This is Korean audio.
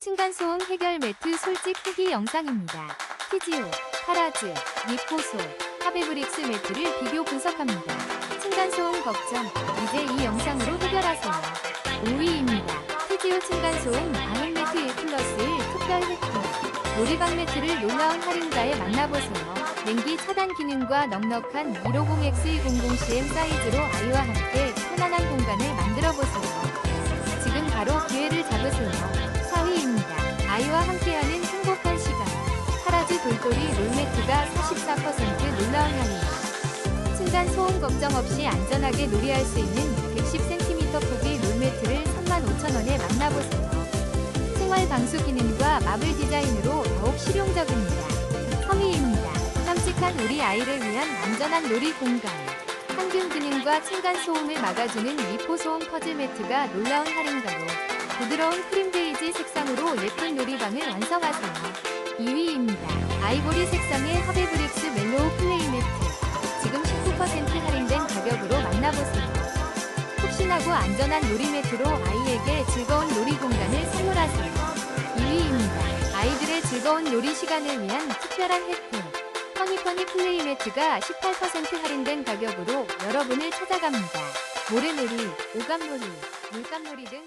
층간소음 해결 매트 솔직 후기 영상입니다. 티지오, 카라즈, 니포소, 하베브릭스 매트를 비교 분석합니다. 층간소음 걱정, 이제 이 영상으로 해결하세요. 5위입니다. 티지오 층간소음 방음 매트 1+1 특별 혜택. 놀이방 매트를 놀라운 할인가에 만나보세요. 냉기 차단 기능과 넉넉한 150X200cm 사이즈로 아이와 함께 편안한 공간을 만들어보세요. 지금 바로 기회를 잡으세요. 4위입니다. 아이와 함께하는 행복한 시간. 카라즈 돌돌이 롤매트가 44% 놀라운 할인. 층간 소음 걱정 없이 안전하게 놀이할 수 있는 110cm 폭의 롤매트를 35,000원에 만나보세요. 생활 방수 기능과 마블 디자인으로 더욱 실용적입니다. 3위입니다. 깜찍한 우리 아이를 위한 안전한 놀이 공간. 항균 기능과 층간 소음을 막아주는 미포 소음 퍼즐 매트가 놀라운 할인가로 부드러운 크림 베이지 색상으로 예쁜 놀이방을 완성하세요. 2위입니다. 아이보리 색상의 하베브릭스 멜로우 플레이 매트. 지금 19% 할인된 가격으로 만나보세요. 푹신하고 안전한 놀이 매트로 아이에게 즐거운 놀이 공간을 선물하세요. 2위입니다. 아이들의 즐거운 놀이 시간을 위한 특별한 혜택. 허니퍼니 플레이 매트가 18% 할인된 가격으로 여러분을 찾아갑니다. 모래놀이, 오감놀이, 물감놀이 등